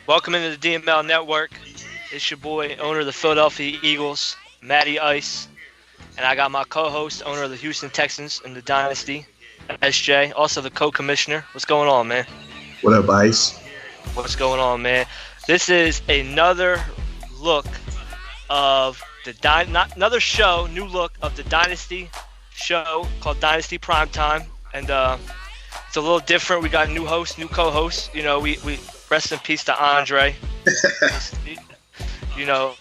Welcome into the DML Network. It's your boy, owner of the Philadelphia Eagles, Matty Ice. And I got my co-host, owner of the Houston Texans in the Dynasty, SJ. Also the co-commissioner. What's going on, man? What up, Ice? What's going on, man? This is another look of the another show, new look of the Dynasty show called Dynasty Primetime. And it's a little different. We got a new host, new co-host. You know, we rest in peace to Andre. You know,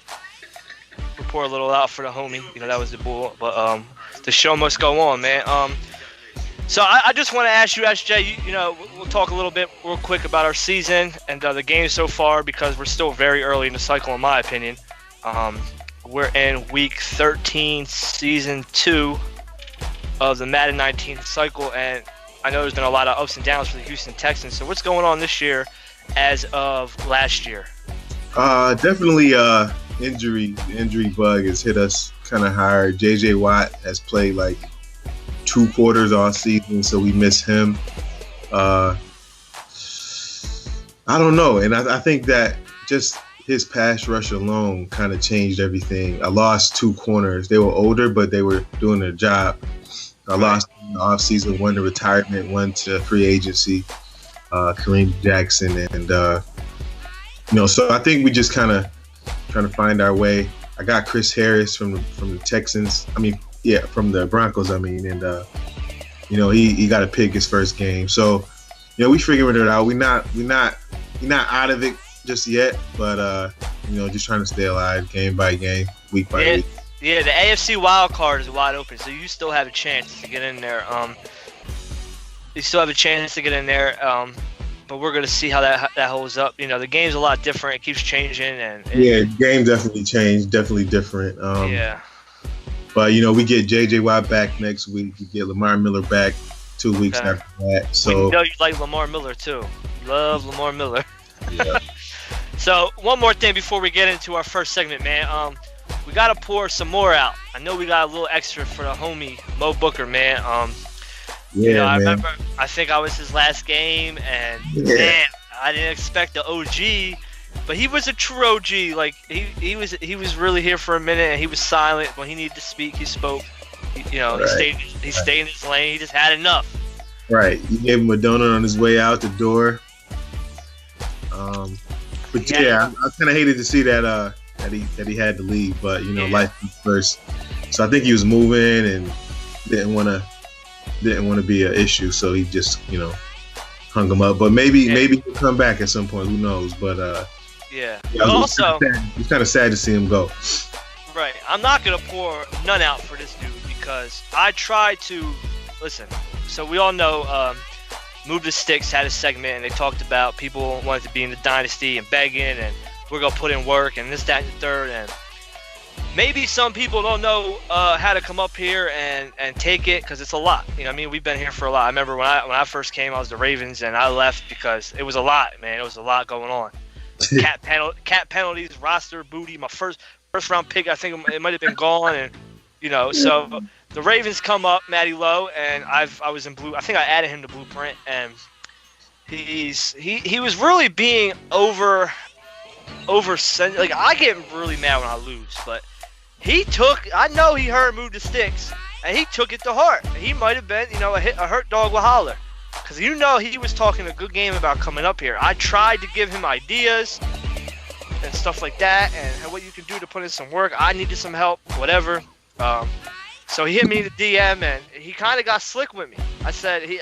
we pour a little out for the homie. You know, that was the bull. But the show must go on, man. So I just want to ask you, SJ, you know, we'll talk a little bit real quick about our season and the game so far because we're still very early in the cycle, in my opinion. We're in week 13, season 2 of the Madden 19 cycle, and I know there's been a lot of ups and downs for the Houston Texans. So what's going on this year as of last year? Definitely injury bug has hit us kind of hard. J.J. Watt has played like 2 quarters all season, so we miss him. I don't know, and I think that just his pass rush alone kind of changed everything. I lost 2 corners. They were older, but they were doing their job. I lost in the offseason, one to retirement, one to free agency, Kareem Jackson. And, so I think we just kind of trying to find our way. I got Chris Harris from the Texans. From the Broncos, and, he got to pick his first game. So, we figuring it out. We're not out of it just yet, but, just trying to stay alive game by game, week by week. Yeah, the AFC wild card is wide open, so you still have a chance to get in there. But we're gonna see how that holds up. You know, the game's a lot different; it keeps changing, the game definitely changed, definitely different. Yeah. But we get J.J. Watt back next week. We get Lamar Miller back 2 weeks after that. So we know you like Lamar Miller too. Love Lamar Miller. Yeah. So one more thing before we get into our first segment, man. We gotta pour some more out. I know we got a little extra for the homie Mo Booker, man. I remember. I think I was his last game, and man, I didn't expect the OG, but he was a true OG. Like he was really here for a minute, and he was silent when he needed to speak. He spoke. He stayed in his lane. He just had enough. Right. You gave him a donut on his way out the door. I kind of hated to see that he had to leave, but life was first. So I think he was moving and didn't want to be an issue, so he just hung him up. But maybe he'll come back at some point. Who knows? But also, it's kind of sad to see him go. Right. I'm not gonna pour none out for this dude because I tried to listen. So we all know. Move the Sticks had a segment, and they talked about people wanting to be in the Dynasty and begging, and we're going to put in work, and this, that, and the third. And maybe some people don't know how to come up here and take it because it's a lot. We've been here for a lot. I remember when I first came, I was the Ravens, and I left because it was a lot, man. It was a lot going on. Cat penalties, roster booty. My first round pick, I think it might have been gone, and so the Ravens come up, Matty Lowe, and I was in blue. I think I added him to Blueprint, and he was really being over. Like, I get really mad when I lose, but I know he heard Move the Sticks, and he took it to heart. He might have been, a hurt dog will holler, because he was talking a good game about coming up here. I tried to give him ideas and stuff like that, and what you can do to put in some work. I needed some help, whatever. So he hit me in the DM, and he kind of got slick with me. I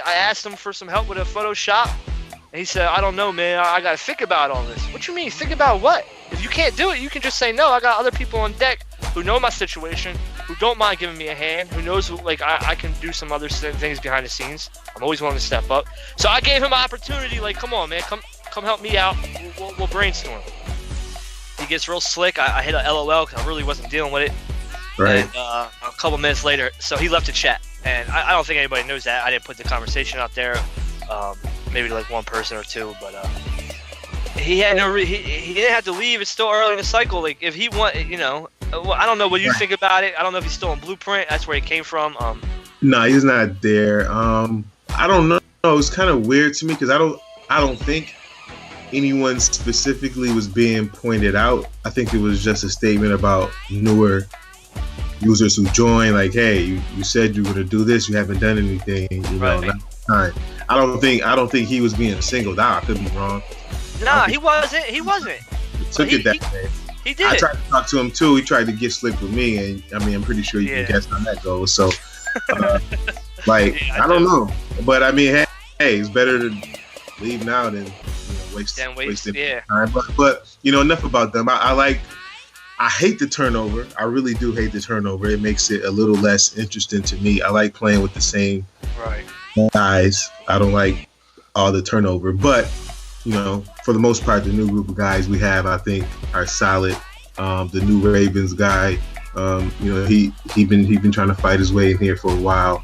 asked him for some help with a Photoshop, and he said, I don't know, man. I got to think about all this. What you mean, think about what? If you can't do it, you can just say no. I got other people on deck who know my situation, who don't mind giving me a hand, who knows, I can do some other things behind the scenes. I'm always willing to step up. So I gave him an opportunity, like, come on, man. Come help me out. We'll brainstorm. He gets real slick. I hit a LOL because I really wasn't dealing with it. Right. And a couple minutes later, so he left the chat, and I don't think anybody knows that. I didn't put the conversation out there, maybe like one person or two, but he had he didn't have to leave. It's still early in the cycle. Like if he want, I don't know what you think about it. I don't know if he's still in Blueprint. That's where he came from. No, he's not there. I don't know. It's kind of weird to me because I don't think anyone specifically was being pointed out. I think it was just a statement about newer users who join. Like, hey, you said you were going to do this. You haven't done anything. You know, not time. I don't think he was being singled out. I could be wrong. Nah, he wasn't. He wasn't. Took it that way. He did. I tried to talk to him too. He tried to get slick with me, and I mean, I'm pretty sure you can guess how that goes. So, I don't know, but I mean, hey, it's better to leave now than wasting time. But enough about them. I hate the turnover. I really do hate the turnover. It makes it a little less interesting to me. I like playing with the same guys. I don't like all the turnover, but for the most part, the new group of guys we have, I think, are solid. The new Ravens guy, he been trying to fight his way in here for a while,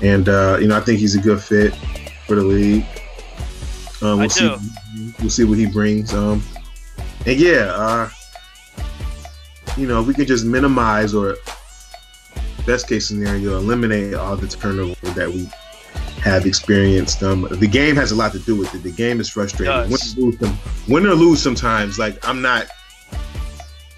and I think he's a good fit for the league. We'll see what he brings. And yeah, if we can just minimize or best case scenario eliminate all the turnover that we have experienced. The game has a lot to do with it. The game is frustrating. Win or lose sometimes. Like I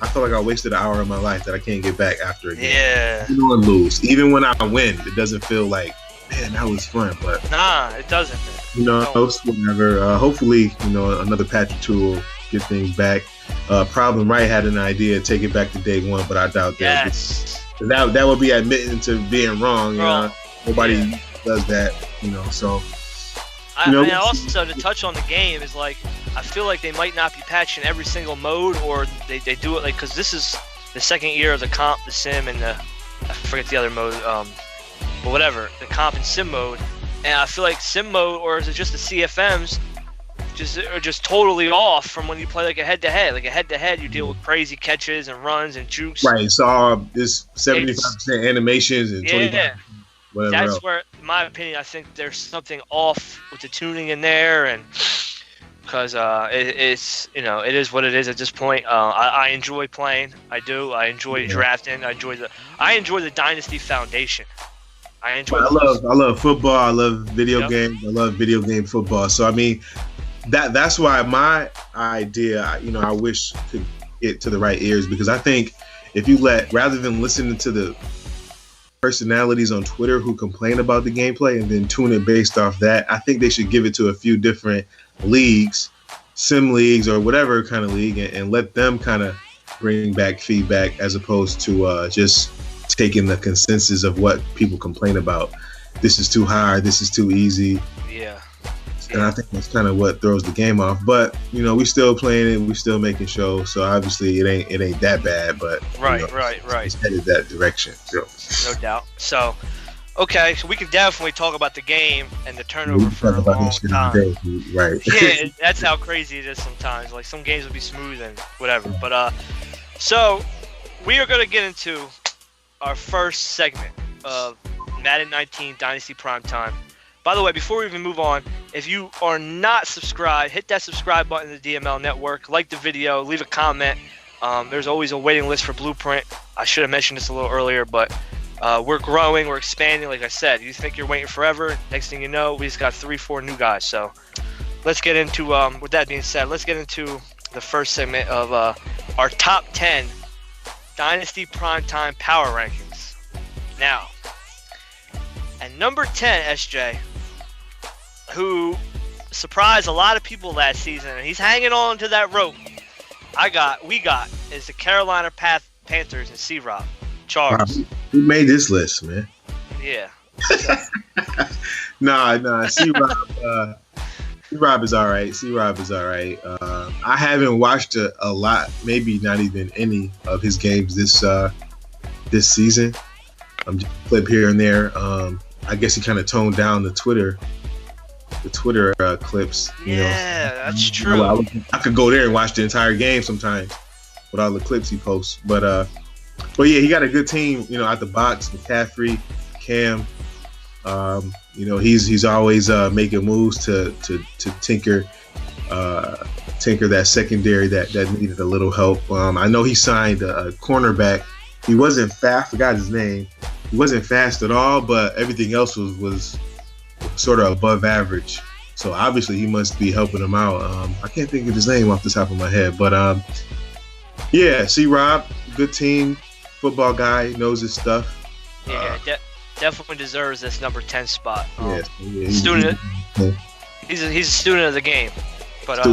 feel like I wasted an hour of my life that I can't get back after a game. Yeah. Win or lose. Even when I win, it doesn't feel like, man, that was fun. But nah, it doesn't. Whatever. Hopefully, another patch or two will get things back. Problem Right had an idea, take it back to day one, but I doubt that. Yes. That would be admitting to being wrong. Nobody does that. So. And also to touch on the game is like I feel like they might not be patching every single mode, or they do it because this is the second year of the comp, the sim, and I forget the other mode, but whatever, the comp and sim mode, and I feel like sim mode, or is it just the CFMs, are just totally off from when you play like a head-to-head. Like a head-to-head, you deal with crazy catches and runs and jukes. Right. So it's 75% animations and 25%. Whatever That's else. where, in my opinion, I think there's something off with the tuning in there, and because it is what it is at this point. I enjoy playing. I do. I enjoy drafting. I enjoy the Dynasty Foundation. I love football. I love video games. I love video game football. So I mean, that's why my idea, I wish could get to the right ears, because I think if you rather than listening to the personalities on Twitter who complain about the gameplay and then tune it based off that, I think they should give it to a few different leagues, sim leagues or whatever kind of league, and let them kind of bring back feedback as opposed to just taking the consensus of what people complain about. This is too hard. This is too easy. Yeah. And I think that's kind of what throws the game off. But we still playing it. We still making shows. So obviously it ain't that bad. But right. It's headed that direction. So. No doubt. So, okay, so we can definitely talk about the game and the turnover for a long time. Right. Yeah, that's how crazy it is sometimes. Like some games will be smooth and whatever. But so we are gonna get into our first segment of Madden 19 Dynasty Primetime. By the way, before we even move on, if you are not subscribed, hit that subscribe button to the DML Network, like the video, leave a comment. There's always a waiting list for Blueprint. I should have mentioned this a little earlier, but we're growing, we're expanding. Like I said, you think you're waiting forever, next thing you know, we just got 3-4 new guys. So let's get into, with that being said, let's get into the first segment of our top 10 Dynasty Primetime Power Rankings. Now, at number 10, SJ, who surprised a lot of people last season, and he's hanging on to that rope. We got is the Carolina Panthers and C-Rob. Charles. Who made this list, man? Yeah. Nah. C-Rob is all right. C-Rob is all right. I haven't watched a lot, maybe not even any of his games this season. I'm just flip here and there. I guess he kind of toned down the Twitter clips. Yeah, that's true. I could go there and watch the entire game sometimes with all the clips he posts. But yeah, he got a good team. Out the box, McCaffrey, Cam. He's always making moves to tinker that secondary that needed a little help. I know he signed a cornerback. He wasn't fast. I forgot his name. He wasn't fast at all, but everything else was sort of above average. So obviously he must be helping him out. I can't think of his name off the top of my head, but yeah, C-Rob, good team, football guy, knows his stuff. Yeah, definitely deserves this number 10 spot. He's a student of the game. But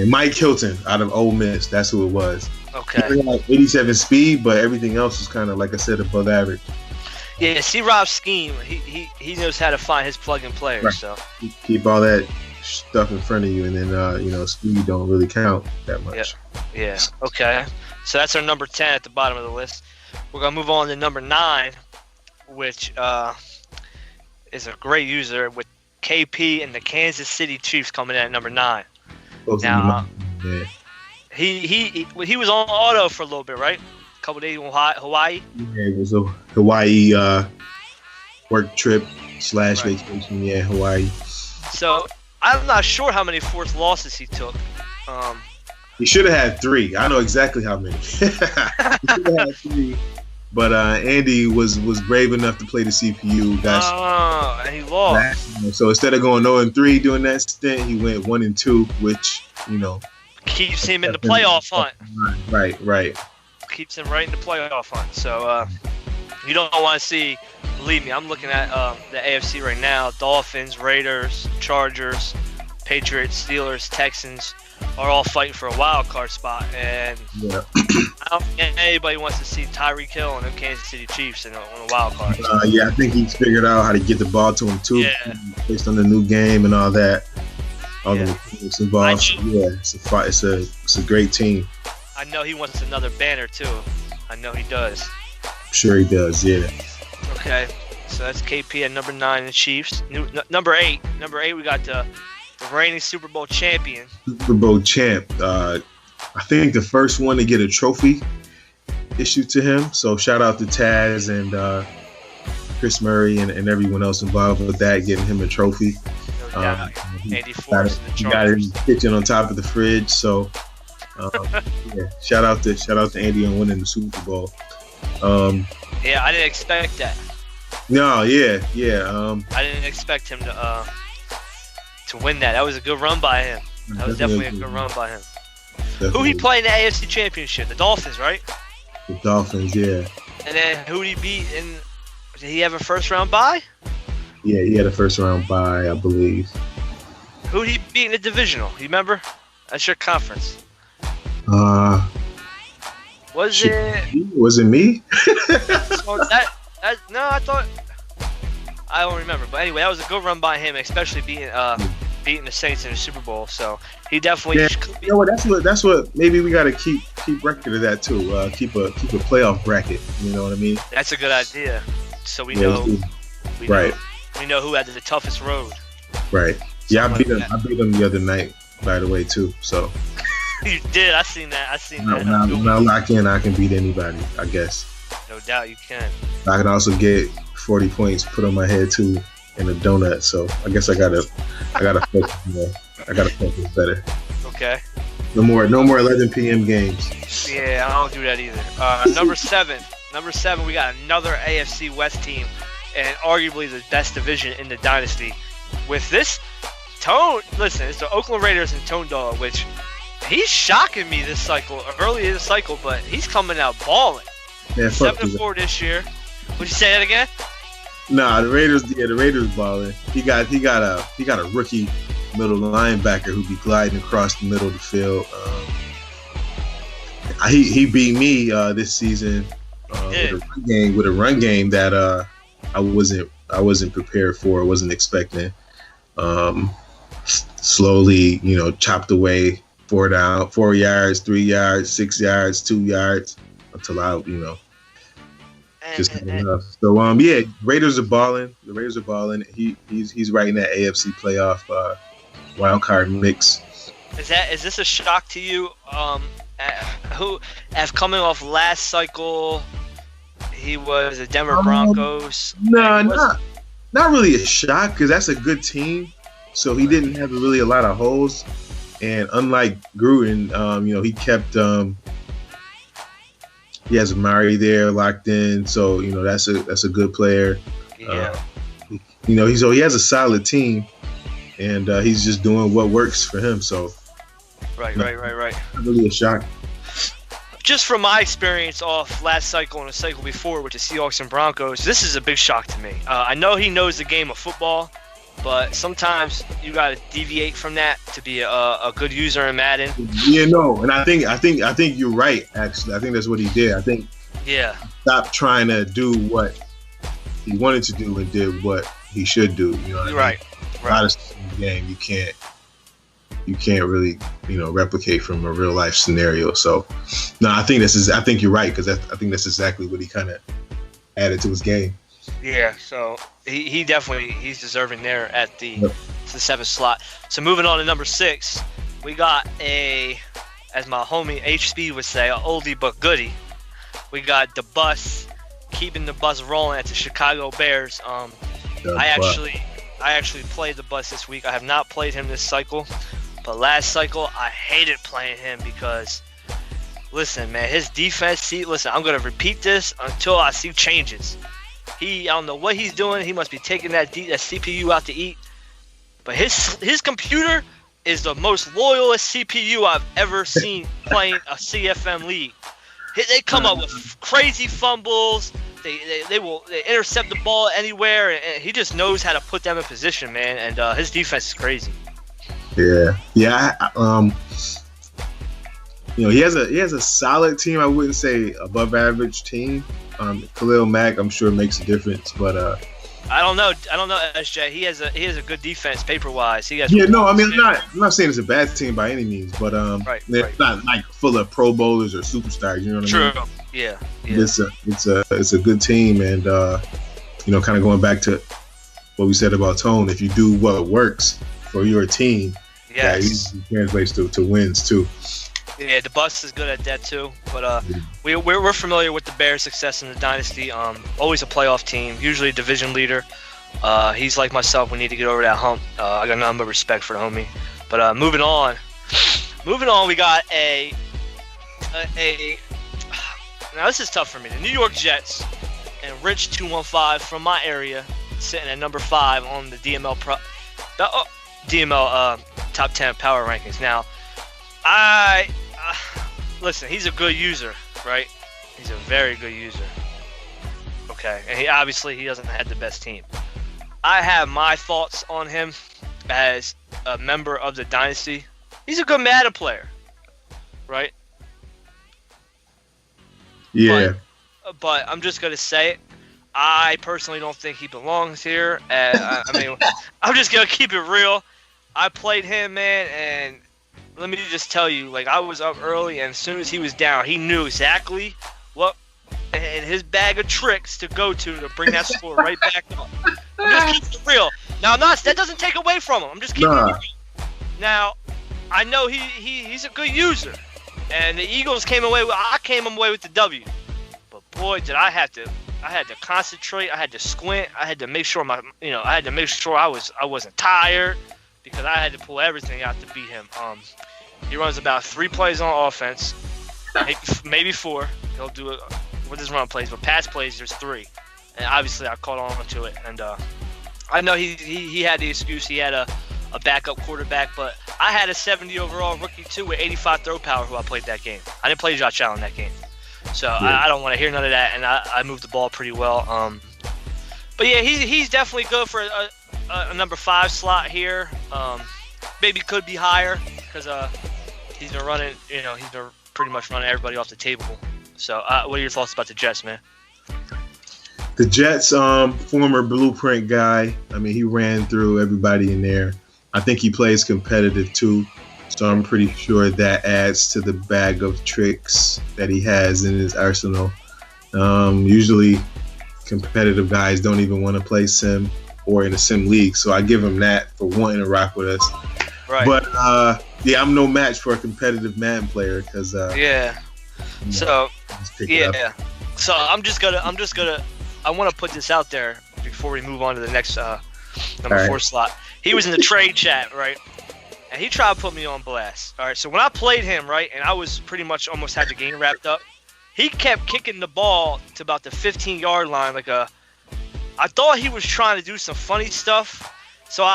Mike Hilton out of Ole Miss, that's who it was. Okay. He had like 87 speed, but everything else was kind of, like I said, above average. Yeah, C-Rob's scheme, he knows how to find his plug and players. Right. So keep all that stuff in front of you, and then speed don't really count that much. Yeah. Okay. So that's our number 10 at the bottom of the list. We're gonna move on to number 9, which is a great user with KP and the Kansas City Chiefs coming in at number 9. Now, he was on auto for a little bit, right? A couple days in Hawaii. Yeah, it was a Hawaii work trip / vacation. Yeah, Hawaii. So I'm not sure how many forced losses he took. He should have had 3. I know exactly how many. He should have had 3. But Andy was brave enough to play the CPU. And he lost. So instead of going 0-3 during that stint, he went 1-2, which keeps him in the playoff hunt. Right. Keeps him right in the playoff hunt. So you don't want to see. Believe me, I'm looking at the AFC right now. Dolphins, Raiders, Chargers, Patriots, Steelers, Texans are all fighting for a wild card spot, and I don't think anybody wants to see Tyreek Hill and the Kansas City Chiefs on a wild card. I think he's figured out how to get the ball to him too, based on the new game and all that. All the mechanics involved. It's a great team. I know he wants another banner too. I know he does. I'm sure he does. Yeah. Okay, so that's KP at number 9, the Chiefs. Number 8, we got the reigning Super Bowl champion. Super Bowl champ. I think the first one to get a trophy issued to him. So shout out to Taz and Chris Murray and everyone else involved with that, getting him a trophy. No doubt. Andy Forrest and the Chargers. Got it in the kitchen on top of the fridge. So shout out to Andy on winning the Super Bowl. I didn't expect that. No, yeah. I didn't expect him to win that. That was a good run by him. That was definitely a good run by him. Who he play in the AFC Championship? The Dolphins, right? The Dolphins, yeah. And then who did he beat? Did he have a first round bye? Yeah, he had a first round bye, I believe. Who did he beat in the divisional? You remember? That's your conference. Was it me? No, I thought. I don't remember, but anyway, that was a good run by him, especially beating the Saints in the Super Bowl. So he definitely. Yeah, that's what maybe we got to keep record of that too. Keep a playoff bracket. You know what I mean? That's a good idea. So we know who had the toughest road. Right. Yeah, I beat him the other night, by the way, too. So. You did. I seen that. When I lock in, I can beat anybody, I guess. No doubt you can. I can also get 40 points put on my head too in a donut. So I guess I gotta focus more. I gotta focus better. Okay. No more 11 p.m. games. Yeah, I don't do that either. Number seven, we got another AFC West team, and arguably the best division in the Dynasty. With this listen, it's the Oakland Raiders and Tone Dog, which he's shocking me this cycle, early in the cycle, but he's coming out balling. Yeah, 7-4 this year. Would you say that again? Nah, the Raiders balling. He got a rookie middle linebacker who be gliding across the middle of the field. He beat me this season with a run game that I wasn't prepared for. I wasn't expecting. Slowly, chopped away 4 yards, 3 yards, 6 yards, 2 yards until I, just had enough. So Raiders are balling. The Raiders are balling. He's right in that AFC playoff wild card mix. Is this a shock to you? Who, as coming off last cycle, he was the Denver Broncos. No, not really a shock because that's a good team. So he didn't have really a lot of holes, and unlike Gruden, he kept. He has Amari there locked in, so that's a good player. Yeah. He has a solid team. and he's just doing what works for him. So, Right. not really a shock. Just from my experience off last cycle and the cycle before with the Seahawks and Broncos, this is a big shock to me. I know he knows the game of football, but sometimes you got to deviate from that to be a good user in Madden. Yeah, no, and I think you're right. Actually, I think that's what he did. I think stopped trying to do what he wanted to do and did what he should do. You know what I mean? A lot of stuff in the game you can't really replicate from a real life scenario. So no, I think you're right, because I think that's exactly what he kind of added to his game. Yeah, so he definitely he's deserving there at the 7th slot. So moving on to number 6, we got as my homie HB would say, a oldie but goodie. We got the bus, keeping the bus rolling at the Chicago Bears. I actually played the bus this week. I have not played him this cycle, but last cycle I hated playing him because, listen, man, his defense. Listen, I'm gonna repeat this until I see changes. I don't know what he's doing. He must be taking that CPU out to eat. But his computer is the most loyalist CPU I've ever seen playing a CFM league. They come up with crazy fumbles. They intercept the ball anywhere, and he just knows how to put them in position, man. And his defense is crazy. Yeah. He has a solid team. I wouldn't say above average team. Khalil Mack, I'm sure, makes a difference, but I don't know, SJ. He has a good defense paper wise. He has. Yeah, no, I mean, I'm not saying it's a bad team by any means, but it's not like full of Pro Bowlers or superstars. You know what I mean? True. Yeah. It's a good team, and kind of going back to what we said about Tone. If you do what works for your team, it translates to wins too. Yeah, the bus is good at that too. But we're familiar with the Bears' success in the Dynasty. Always a playoff team, usually a division leader. He's like myself. We need to get over that hump. I got nothing but respect for the homie. But moving on, we got a. Now this is tough for me. The New York Jets and Rich 215 from my area, sitting at number 5 on the DML top 10 power rankings. Now, listen, he's a good user, right? He's a very good user. Okay, and he doesn't have the best team. I have my thoughts on him as a member of the Dynasty. He's a good Madden player, right? Yeah. But I'm just gonna say it. I personally don't think he belongs here. I'm just gonna keep it real. I played him, man, and let me just tell you, like, I was up early, and as soon as he was down, he knew exactly what in his bag of tricks to go to bring that score right back up. I'm just keeping it real. Now, that doesn't take away from him. I'm just keeping it real. Now, I know he's a good user, and the Eagles came away with the W. But boy, did I had to concentrate. I had to squint. I had to make sure I wasn't tired, because I had to pull everything out to beat him. He runs about 3 plays on offense, maybe 4. He'll do it with his run plays, but pass plays there's 3. And obviously I caught on to it. And I know he had the excuse he had a backup quarterback, but I had a 70 overall rookie too with 85 throw power who I played that game. I didn't play Josh Allen that game, so yeah. I don't want to hear none of that. And I moved the ball pretty well. But yeah, he's definitely good for a number 5 slot here. Maybe could be higher because he's been running. He's been pretty much running everybody off the table. So, what are your thoughts about the Jets, man? The Jets, former Blueprint guy. I mean, he ran through everybody in there. I think he plays competitive too, so I'm pretty sure that adds to the bag of tricks that he has in his arsenal. Usually, competitive guys don't even want to play sim or in a sim league, so I give him that for wanting to rock with us. Right. But I'm no match for a competitive Madden player because So I want to put this out there before we move on to the next number 4 slot. He was in the trade chat, right? And he tried to put me on blast. All right, so when I played him, right, and I was pretty much almost had the game wrapped up, he kept kicking the ball to about the 15-yard line I thought he was trying to do some funny stuff, So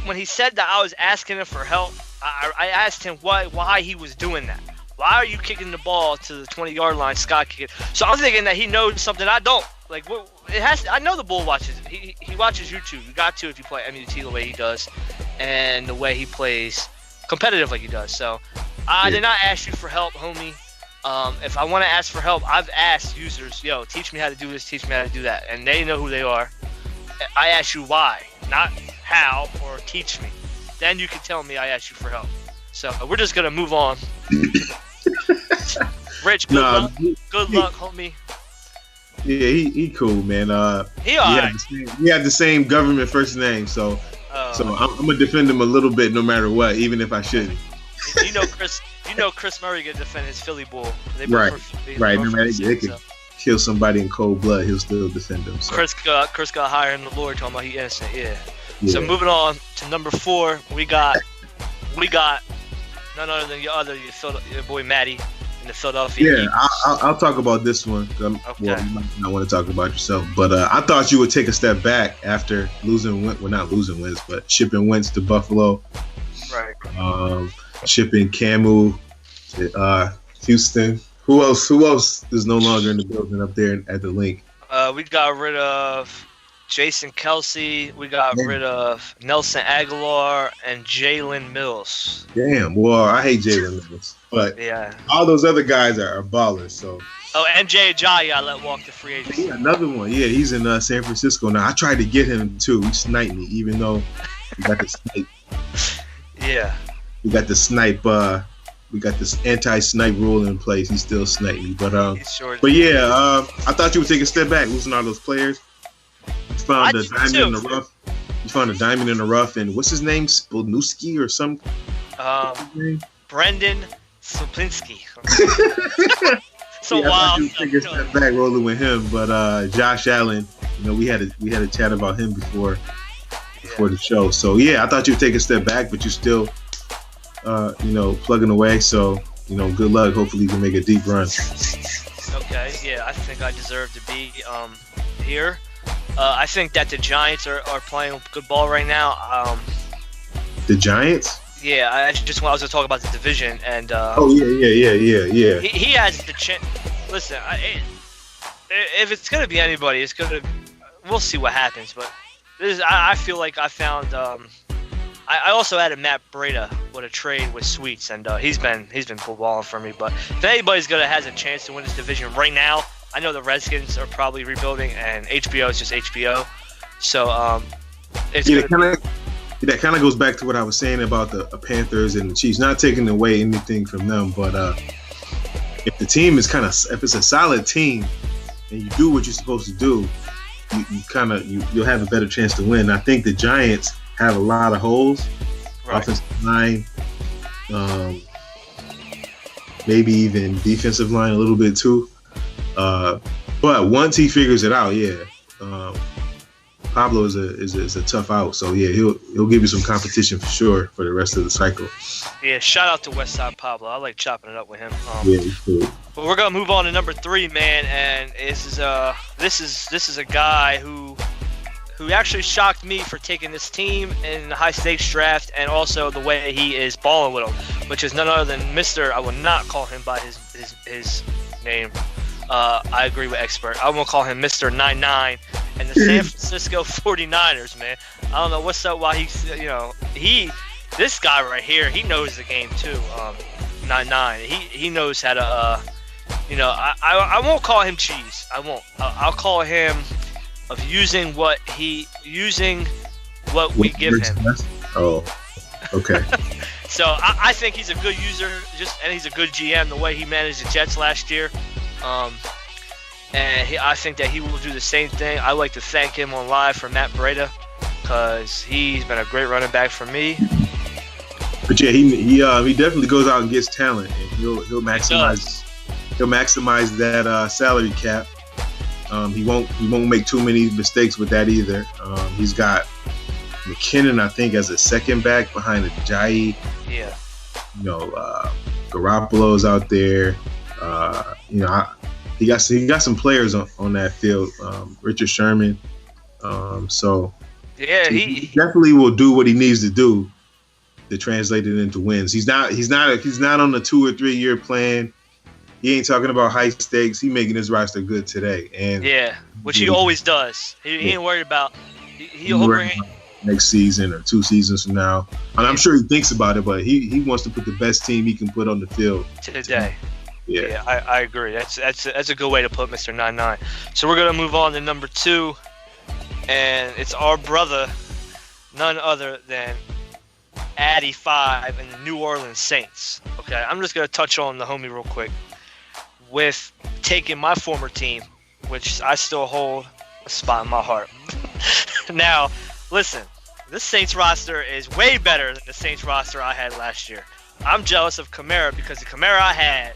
when he said that I was asking him for help, I asked him why he was doing that. Why are you kicking the ball to the 20-yard line, Scott kicking? So I'm thinking that he knows something I don't. Like, I know the bull watches. He watches YouTube. You got to if you play MUT the way he does, and the way he plays competitive like he does. So I did not ask you for help, homie. If I want to ask for help, I've asked users, yo, teach me how to do this, teach me how to do that, and they know who they are. I ask you why, not how or teach me. Then you can tell me I asked you for help. So we're just gonna move on. Rich, good luck, homie. Yeah, he cool, man. He had the same government first name, so I'm gonna defend him a little bit, no matter what, even if I shouldn't. Chris Murray could defend his Philly bull. Right. No matter they could kill somebody in cold blood, he'll still defend them. So. Chris got higher than the Lord, talking about he innocent. Yeah. So moving on to number 4, we got none other than your boy Matty in the Philadelphia. Yeah, I'll talk about this one. Okay. Well, you might not want to talk about yourself, but I thought you would take a step back after not losing wins, but shipping Wentz to Buffalo. Right. Shipping Camu to Houston. Who else is no longer in the building up there at the link? We got rid of Jason Kelsey. We got rid of Nelson Aguilar and Jalen Mills. Damn, well, I hate Jalen Mills, but all those other guys are ballers. So. Oh, and Jay Ajayi, I let walk the free agency. Yeah, another one. Yeah, he's in San Francisco now. I tried to get him too. He sniped me, even though we got the snipe. Yeah. We got the snipe. We got this anti-snipe rule in place. He still sniped me, but I thought you would take a step back, losing all those players. You found a diamond in the rough. You found a diamond in the rough, and what's his name? Spolnowski or some? Brendan Suplinski. I thought you would take a step back rolling with him, but Josh Allen, we had a chat about him before the show. So I thought you'd take a step back, but you still. Plugging away. So, good luck. Hopefully you can make a deep run. Okay. Yeah, I think I deserve to be here. I think that the Giants are playing good ball right now. The Giants? Yeah, I was going to talk about the division and. Yeah. He has the chance. Listen, if it's gonna be anybody, we'll see what happens. But I feel like I found. I also added Matt Breida with a trade with Sweets, and he's been balling for me. But if anybody's has a chance to win this division right now, I know the Redskins are probably rebuilding, and HBO is just HBO. So that kind of goes back to what I was saying about the Panthers and the Chiefs. Not taking away anything from them, but if the team is if it's a solid team and you do what you're supposed to do, you'll have a better chance to win. I think the Giants have a lot of holes, offensive line, maybe even defensive line a little bit too. But once he figures it out, Pablo is a tough out. So he'll give you some competition for sure for the rest of the cycle. Yeah, shout out to Westside Pablo. I like chopping it up with him. He's cool. But we're gonna move on to number 3, man, and this is a guy who actually shocked me for taking this team in the high stakes draft, and also the way he is balling with them, which is none other than Mr. I will not call him by his name. I agree with expert. I will call him Mr. 99 and the San Francisco 49ers, man. I don't know what's up. Why this guy right here, he knows the game too. 99. He knows how to. I won't call him cheese. I won't. I'll call him. Of using what we give him. Oh, okay. So I think he's a good user, and he's a good GM. The way he managed the Jets last year, I think that he will do the same thing. I like to thank him on live for Matt Breida because he's been a great running back for me. But he definitely goes out and gets talent, and he'll maximize that salary cap. He won't make too many mistakes with that either. He's got McKinnon, I think, as a second back behind Ajayi. Yeah. Garoppolo's out there. He got some players on that field. Richard Sherman. So Yeah, So he definitely will do what he needs to do to translate it into wins. He's not on a 2 or 3 year plan. He ain't talking about high stakes. He making his roster good today, and which he always does. He ain't worried about. He'll bring next season or 2 seasons from now. And I'm sure he thinks about it, but he wants to put the best team he can put on the field today. Yeah, I agree. That's a good way to put Mr. 99. So we're gonna move on to number 2, and it's our brother, none other than Addy 5 and the New Orleans Saints. Okay, I'm just gonna touch on the homie real quick with taking my former team, which I still hold a spot in my heart. Now, listen, this Saints roster is way better than the Saints roster I had last year. I'm jealous of Kamara because the Kamara I had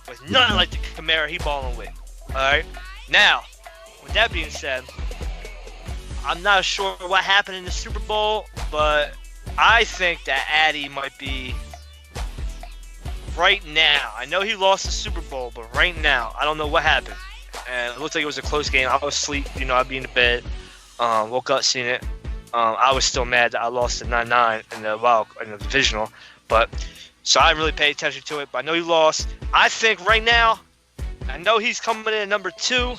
was nothing like the Kamara he balling with. All right. Now, with that being said, I'm not sure what happened in the Super Bowl, but I think that Addy might be right now. I know he lost the Super Bowl, but right now, I don't know what happened. And it looked like it was a close game. I was asleep, I'd be in the bed. Woke up seeing it. I was still mad that I lost the 9-9 in the divisional, but so I didn't really pay attention to it. But I know he lost. I think right now, I know he's coming in at number 2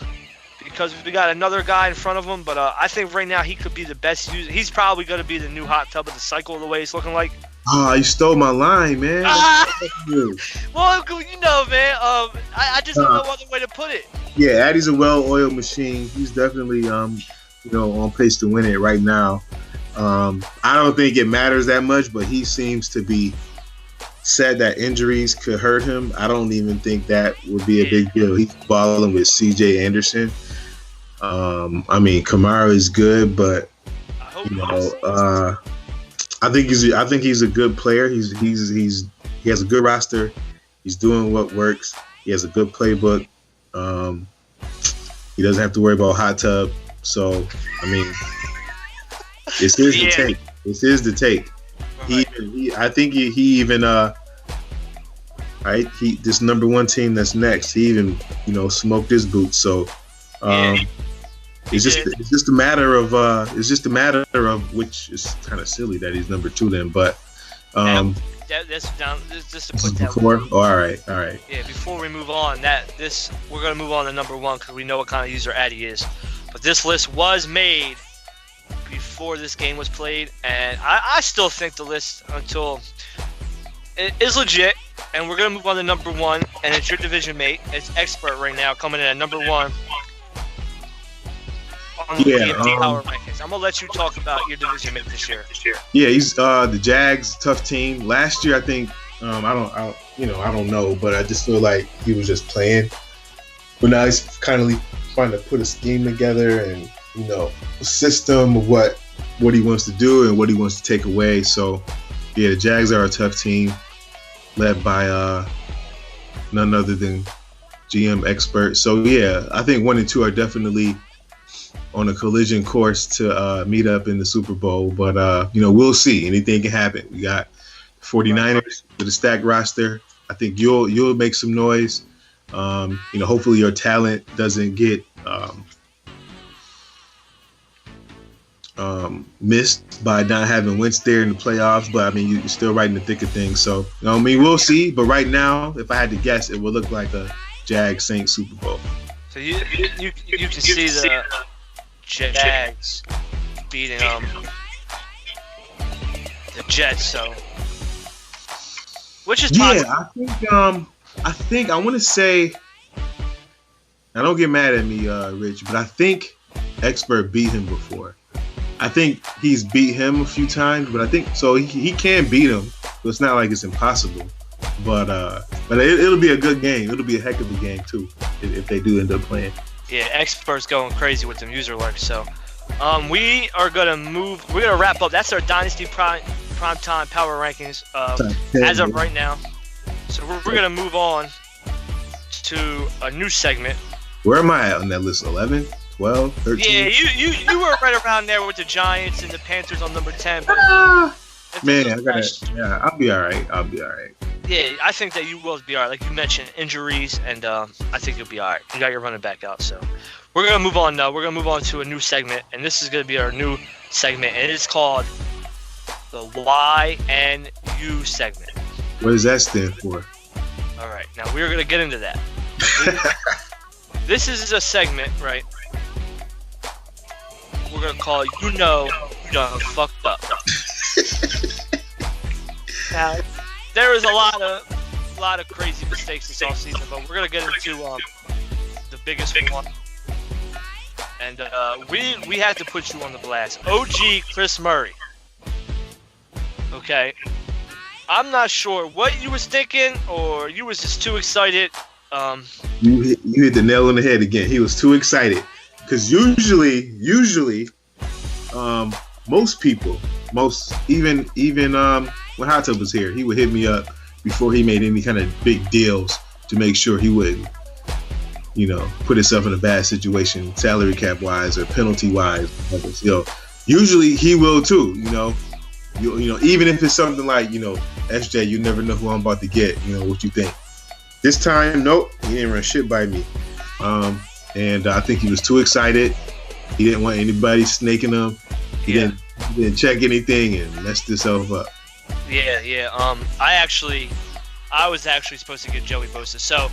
because we got another guy in front of him. But I think right now he could be the best user. He's probably going to be the new hot tub of the cycle the way it's looking like. Oh, you stole my line, man. Well, man. I just don't know other way to put it. Yeah, Addy's a well-oiled machine. He's definitely on pace to win it right now. I don't think it matters that much, but he seems to be said that injuries could hurt him. I don't even think that would be a big deal. He's balling with C.J. Anderson. Kamara is good, but I think he's a good player. He has a good roster. He's doing what works. He has a good playbook. He doesn't have to worry about hot tub. So it's his to take. It's his to take. I think he even this number 1 team that's next. He even smoked his boots. So it's just a matter of which is kind of silly that he's number 2 then, but that's just to put that. Before? Oh, all right. Yeah, before we move on, we're gonna move on to number 1 because we know what kind of user Addy is. But this list was made before this game was played, and I still think the list until it is legit. And we're gonna move on to number 1, and it's your division mate. It's Expert right now coming in at number 1 on the PMT Power Rankings. I'm gonna let you talk about your division mate this year. Yeah, he's the Jags, tough team. Last year, I think I don't know, but I just feel like he was just playing. But now he's kind of trying to put a scheme together and a system of what he wants to do and what he wants to take away. So yeah, the Jags are a tough team, led by none other than GM Expert. So yeah, I think 1 and 2 are definitely on a collision course to meet up in the Super Bowl. But we'll see. Anything can happen. We got 49ers with a stacked roster. I think you'll make some noise. Hopefully your talent doesn't get missed by not having Wentz there in the playoffs, but you're still right in the thick of things. So we'll see. But right now, if I had to guess, it would look like a Jags Saints Super Bowl. So you can see the Jags beating the Jets. So which is possible. Yeah, I think I want to say. Now don't get mad at me, Rich, but I think Expert beat him before. I think he's beat him a few times, but I think so he can beat him. So it's not like it's impossible. But it'll be a good game. It'll be a heck of a game too if they do end up playing. Yeah, Expert's going crazy with them user alerts. So we're gonna wrap up. That's our Dynasty Primetime Power Rankings as of right now. So we're gonna move on to a new segment. Where am I at on that list? 11, 12, 13? Yeah, you were right around there with the Giants and the Panthers on number 10. But man, I'll be all right. Yeah, I think that you will be all right. Like you mentioned, injuries, and I think you'll be all right. You got your running back out, so we're gonna move on now. We're gonna move on to a new segment, and this is gonna be our new segment, and it's called the Y and U segment. What does that stand for? All right, now we're gonna get into that. This is a segment, right? We're gonna call you done fucked up. Now, there is a lot of crazy mistakes this offseason, but we're gonna get into the biggest one. And we have to put you on the blast. OG Chris Murray. Okay. I'm not sure what you was thinking, or you was just too excited. You hit the nail on the head again. He was too excited. Because usually, most people, even when Hot Tub was here, he would hit me up before he made any kind of big deals to make sure he wouldn't, put himself in a bad situation, salary cap wise or penalty wise. Usually he will too. Even if it's something like SJ, you never know who I'm about to get. What you think? This time, nope, he didn't run shit by me. And I think he was too excited. He didn't want anybody snaking him. He didn't check anything and messed himself up. Yeah. I was actually supposed to get Joey Bosa. So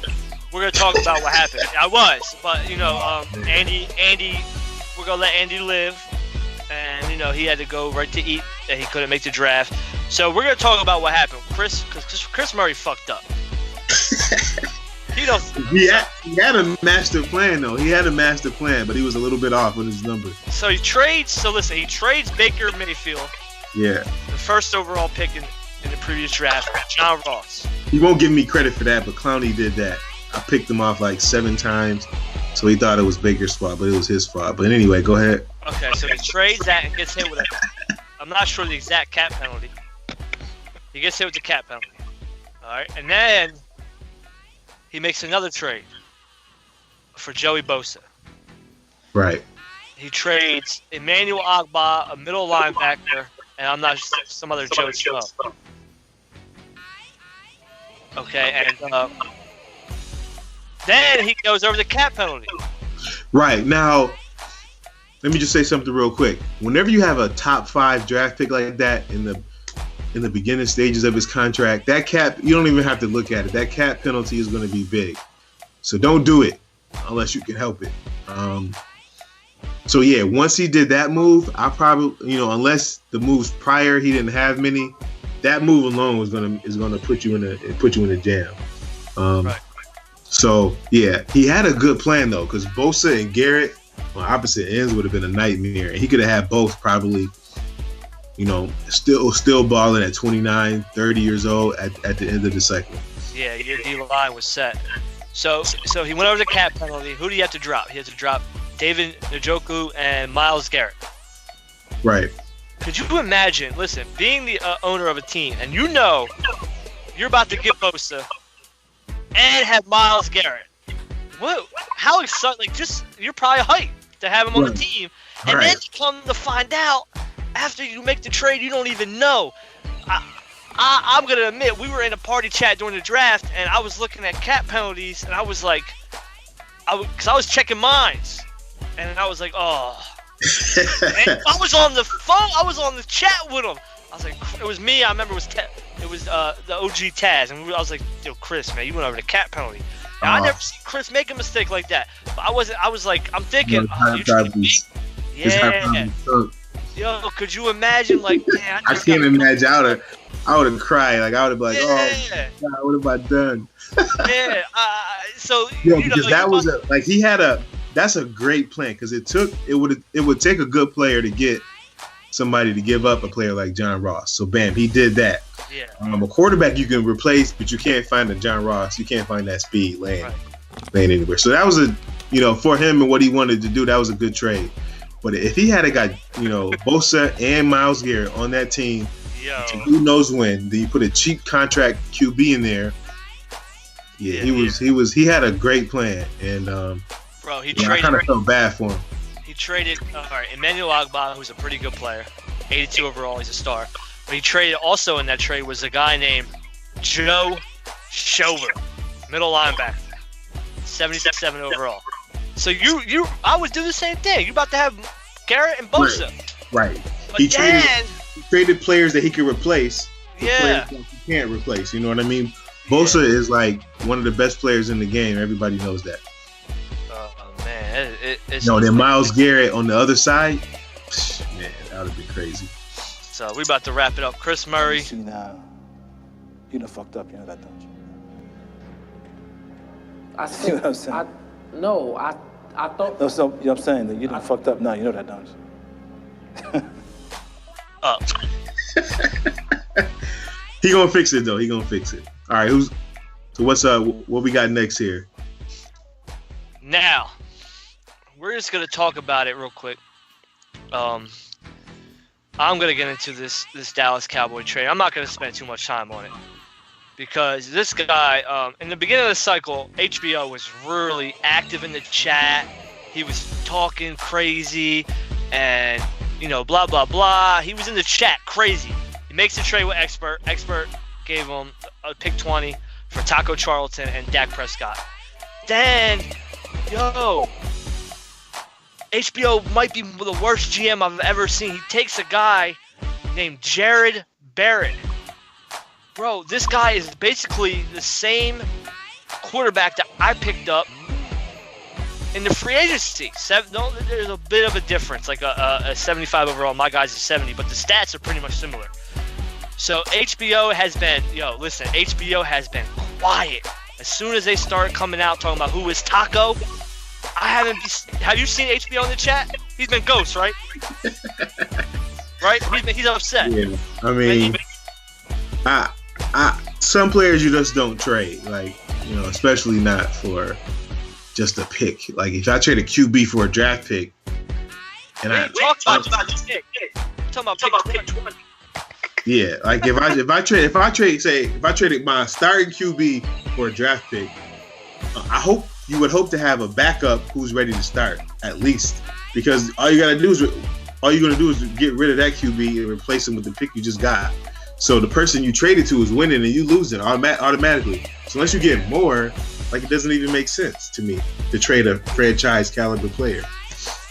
we're gonna talk about what happened. I was, but Andy, we're gonna let Andy live, and he had to go right to eat, and he couldn't make the draft. So we're gonna talk about what happened. Chris Murray fucked up. He had a master plan though. He had a master plan, but he was a little bit off with his numbers. So he trades Baker Mayfield. Yeah. The first overall pick in the previous draft, John Ross. He won't give me credit for that, but Clowney did that. I picked him off like 7 times, so he thought it was Baker's fault, but it was his fault. But anyway, go ahead. Okay, so he trades that and gets hit with I'm not sure the exact cap penalty. He gets hit with the cap penalty. All right, and then he makes another trade for Joey Bosa. Right. He trades Emmanuel Ogbah, a middle linebacker, and I'm not some other Joe Schmo. Okay, and then he goes over the cap penalty. Right. Now, let me just say something real quick. Whenever you have a top 5 draft pick like that in the beginning stages of his contract, that cap, you don't even have to look at it. That cap penalty is going to be big. So don't do it unless you can help it. So yeah, once he did that move, I probably, unless the moves prior he didn't have many, that move alone is gonna put you in a jam. Right. So yeah, he had a good plan though, because Bosa and Garrett on opposite ends would have been a nightmare, and he could have had both probably. Still balling at 29, 30 years old at the end of the cycle. Yeah, your D-line was set. So he went over the cap penalty. Who do you have to drop? He had to drop David Njoku and Myles Garrett. Right. Could you imagine, listen, being the owner of a team, and you're about to get Bosa and have Myles Garrett. What? How exciting! You're probably hyped to have him on the team, and then you come to find out after you make the trade, you don't even know. I'm going to admit, we were in a party chat during the draft, and I was looking at cap penalties, and I was like, because I was checking mines, and I was like, oh. And I was on the phone, I was on the chat with him. I was like, it was me, I remember it was the OG Taz, and I was like, yo, Chris, man, you went over the cap penalty. Now, I never seen Chris make a mistake like that. But I was like, I'm thinking, yeah. Yo, could you imagine, man, I can't imagine. I would have cried. Like, I would have been like, oh, God, what have I done? Yeah. So, because that's a great plan, because it would take a good player to get somebody to give up a player like John Ross. So, bam, he did that. Yeah. A quarterback you can replace, but you can't find a John Ross. You can't find that speed laying anywhere. So that was for him and what he wanted to do, that was a good trade. But if he had got, Bosa and Myles Garrett on that team, who knows when, then you put a cheap contract QB in there. Yeah, he had a great plan, and bro, I kind of felt bad for him. He traded Emmanuel Ogbah, who's a pretty good player, 82 overall, he's a star. But he traded also in that trade was a guy named Joe Schover, middle linebacker, 77 overall. So I would do the same thing. You about to have Garrett and Bosa. Right. But He then, traded players that he could replace. Yeah. Players that he can't replace. You know what I mean? Bosa is like one of the best players in the game. Everybody knows that. Oh man, it's then Myles Garrett on the other side. Man, that would have been crazy. So we about to wrap it up. Chris Murray. See now, you done fucked up. You know that, don't you? I See what I'm saying? I thought. No, so you know what I'm saying? That you done fucked up now. You know that, don't you? Up. He gonna fix it though. He gonna fix it. All right, so what's up? What we got next here? Now, we're just gonna talk about it real quick. I'm gonna get into this Dallas Cowboy trade. I'm not gonna spend too much time on it because this guy, in the beginning of the cycle, HBO was really active in the chat. He was talking crazy and blah blah blah. He was in the chat crazy. He makes a trade with Expert. Expert gave him a pick 20 for Taco Charlton and Dak Prescott. Then, HBO might be the worst GM I've ever seen. He takes a guy named Jared Barrett. Bro, this guy is basically the same quarterback that I picked up in the free agency. There's a bit of a difference, like a 75 overall. My guy's a 70, but the stats are pretty much similar. So HBO has been, HBO has been quiet. As soon as they started coming out talking about who is Taco, have you seen HBO in the chat? He's been ghost, right? Right? He's upset. Yeah, I mean, some players you just don't trade, especially not for just a pick. Like if I trade a QB for a draft pick, and talking about pick 20. Yeah, like if I traded my starting QB for a draft pick, you would hope to have a backup who's ready to start at least, because all you're gonna do is get rid of that QB and replace him with the pick you just got. So the person you traded to is winning and you losing automatically. So unless you get more, it doesn't even make sense to me to trade a franchise caliber player.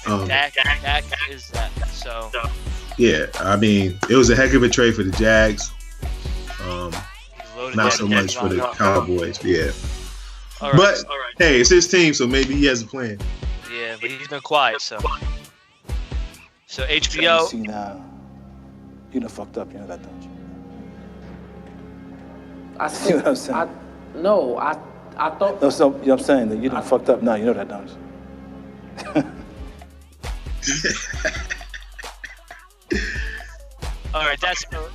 Dak is that. So. Yeah, I mean, it was a heck of a trade for the Jags. Not so much for the Cowboys, yeah. All right. Hey, it's his team, so maybe he has a plan. Yeah, but he's been quiet, so HBO. See now, you done fucked up. You know that, don't you? See what I'm saying? I thought. No, so you know what I'm saying? That you done fucked up now. You know that, don't you? All right, that's our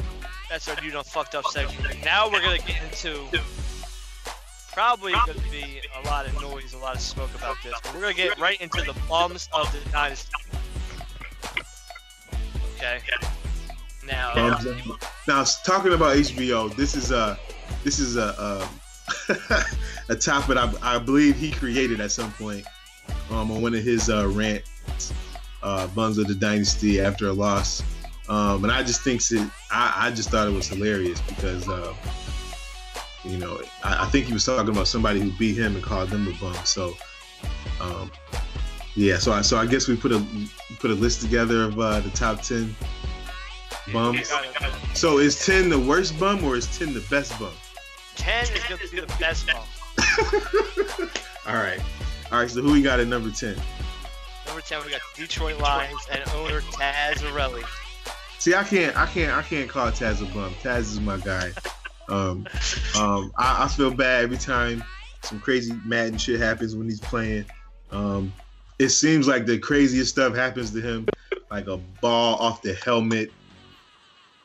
you done fucked up segment. Now we're gonna get into probably gonna be a lot of noise, a lot of smoke about this, but we're gonna get right into the bums of the dynasty. Okay. Now talking about HBO, this is a a topic I believe he created at some point on one of his rants, bums of the dynasty after a loss. And I just I just thought it was hilarious because, I think he was talking about somebody who beat him and called them a bum. So, so I guess we put a list together of the top 10 bums. So is 10 the worst bum or is 10 the best bum? 10 is going to be the best bum. All right. So who we got at number 10? Number 10, we got Detroit Lions and owner Taz Arelli. See, I can't call Taz a bum. Taz is my guy. I feel bad every time some crazy Madden shit happens when he's playing. It seems like the craziest stuff happens to him, like a ball off the helmet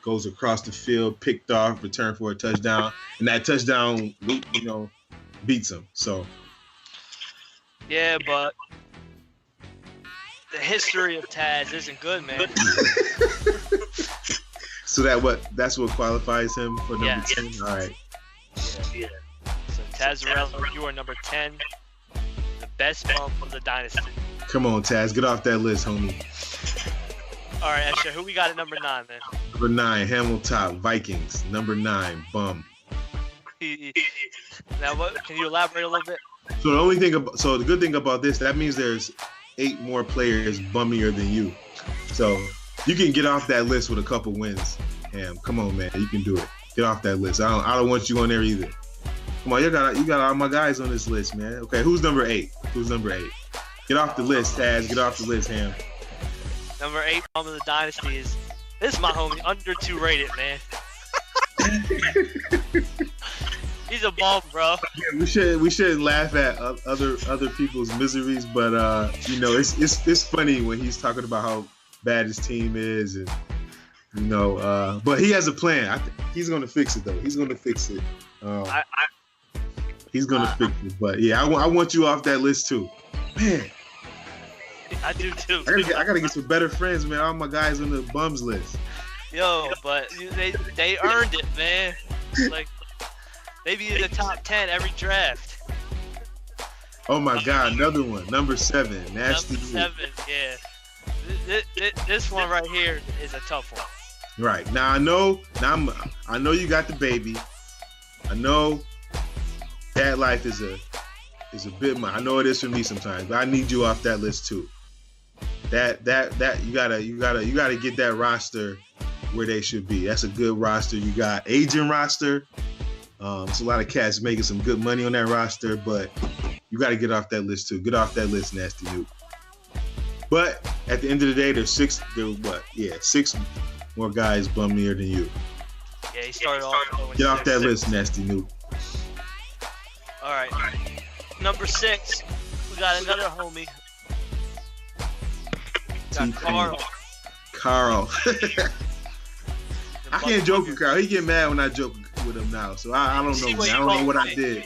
goes across the field, picked off, returned for a touchdown, and that touchdown, beats him. So. Yeah, but the history of Taz isn't good, man. So that's what qualifies him for number 10? All right. Yeah. So Taz Arelli, you are number 10, the best bum of the dynasty. Come on, Taz, get off that list, homie. All right, Esha, who we got at number 9, man? Number 9, Hamilton Vikings. Number 9, bum. Now, can you elaborate a little bit? So the good thing about this, that means there's 8 more players bummier than you. So you can get off that list with a couple wins. Ham, come on, man, you can do it. Get off that list. I don't want you on there either. Come on, you got all my guys on this list, man. Okay, who's number 8? Get off the list, Taz. Get off the list, Ham. Number 8 bum of the dynasty is my homie, under 2 rated, man. He's a bum, bro. Yeah, we shouldn't laugh at other people's miseries, but it's funny when he's talking about how bad his team is, and but he has a plan. He's gonna fix it though. He's gonna fix it. He's gonna fix it. But yeah, I want you off that list too, man. I do too. I gotta get some better friends, man. All my guys on the bums list. Yo, but they earned it, man. Like. They be in the top 10 every draft. Oh my God, another one. Number 7, Nasty. Number 7, yeah. This one right here is a tough one. Right. Now I know you got the baby. I know that life is a bit much. I know it is for me sometimes, but I need you off that list too. That you gotta get that roster where they should be. That's a good roster. You got agent roster. It's a lot of cats making some good money on that roster, but you got to get off that list too. Get off that list, Nasty Nuke. But at the end of the day, there's 6 more guys bummier than you. Yeah, he started off. Get off that list, Nasty Nuke. All right. Number 6, we got another homie. We got Carl. I can't joke with Carl. He get mad when I joke with him now. So I don't know, man. I don't know what I did.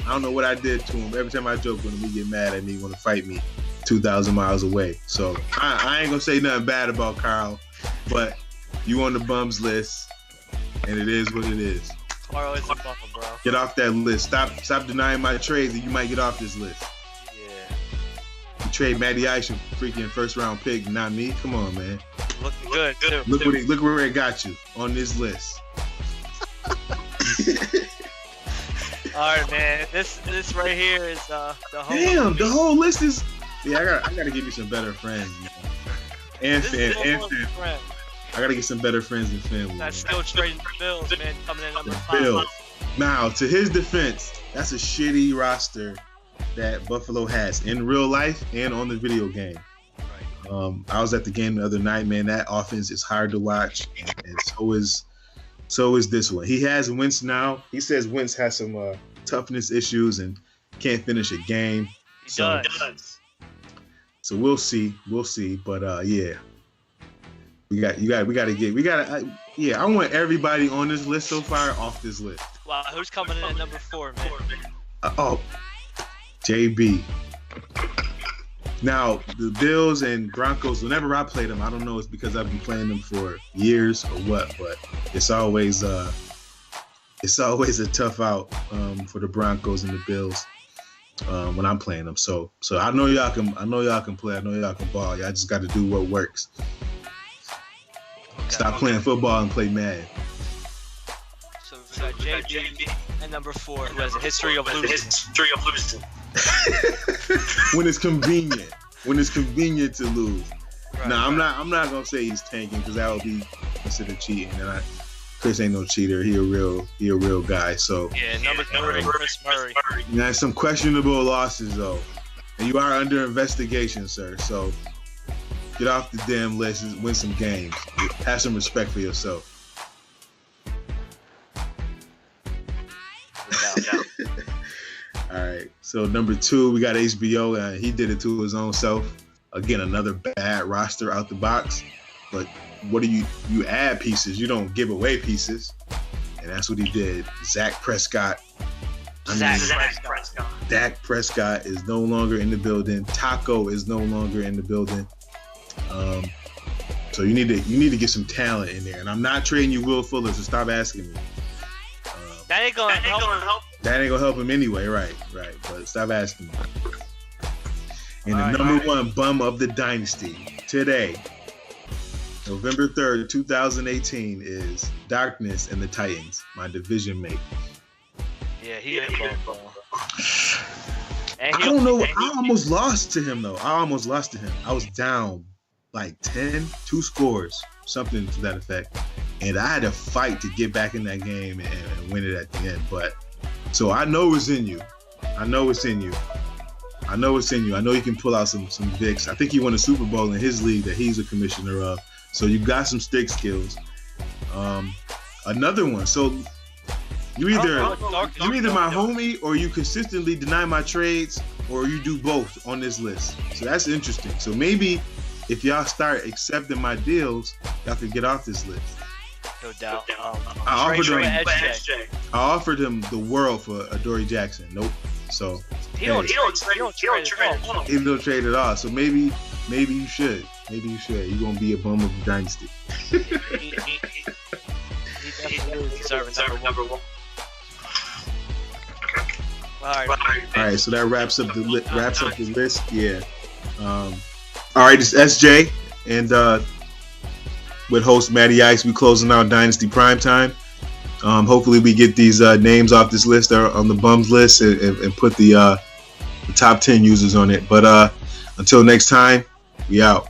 I don't know what I did to him. Every time I joke with him, he get mad at me, want to fight me 2,000 miles away. So I ain't gonna say nothing bad about Carl, but you on the bums list, and it is what it is. Carl is a bum, bro. Get off that list. Stop denying my trades, and you might get off this list. Yeah. You trade Matty Ice, freaking first round pick, not me. Come on, man. Looking good too. Look where it got you on this list. All right, man. This right here is the whole. Damn, the whole list is. Yeah, I gotta give you some better friends, man. And friends. I gotta get some better friends and family. That's still trading the Bills, man. Coming in number 5. Bills. Now, to his defense, that's a shitty roster that Buffalo has in real life and on the video game. I was at the game the other night, man. That offense is hard to watch, and so is this one. He has Wentz now. He says Wentz has some toughness issues and can't finish a game. He does. So we'll see. But yeah, I want everybody on this list so far off this list. Wow, who's coming in at number 4, man? JB. Now, the Bills and Broncos, whenever I play them, I don't know if it's because I've been playing them for years or what, but it's always a tough out for the Broncos and the Bills when I'm playing them. So I know y'all can play. I know y'all can ball. Y'all just got to do what works. Stop playing football and play Madden. So we got JB at number 4, who has a history of losing. When it's convenient to lose. Right, I'm not gonna say he's tanking because that would be considered cheating. And Chris ain't no cheater. He a real guy. So yeah, number 3, Chris Murray. Now some questionable losses though, and you are under investigation, sir. So get off the damn list and win some games. Have some respect for yourself. All right, so number 2, we got HBO, and he did it to his own self. Again, another bad roster out the box. But what do you add pieces? You don't give away pieces, and that's what he did. Dak Prescott is no longer in the building. Taco is no longer in the building. So you need to get some talent in there. And I'm not trading you Will Fuller, so stop asking me. That ain't gonna help. That ain't gonna help him anyway, right. But stop asking me. And the number 1 bum of the dynasty today, November 3rd, 2018, is Darkness and the Titans, my division mate. Yeah, he ain't bum. And I don't know. I almost lost to him, though. I was down like 2 scores, something to that effect. And I had to fight to get back in that game and win it at the end. But so I know it's in you. I know you can pull out some Vicks. I think he won a Super Bowl in his league that he's a commissioner of. So you got some stick skills. Another one. So you either my homie, or you consistently deny my trades, or you do both on this list. So that's interesting. So maybe if y'all start accepting my deals, y'all could get off this list. No doubt. I offered him the world for Adoree Jackson. Nope. So he don't trade at all. So maybe you should. You're gonna be a bum of the dynasty. He definitely deserves number one. All right. So that wraps up the list. Yeah. All right. It's SJ and with host Matty Ice. We closing out Dynasty Primetime. Hopefully we get these names off this list or on the bums list and put the top 10 users on it. But until next time, we out.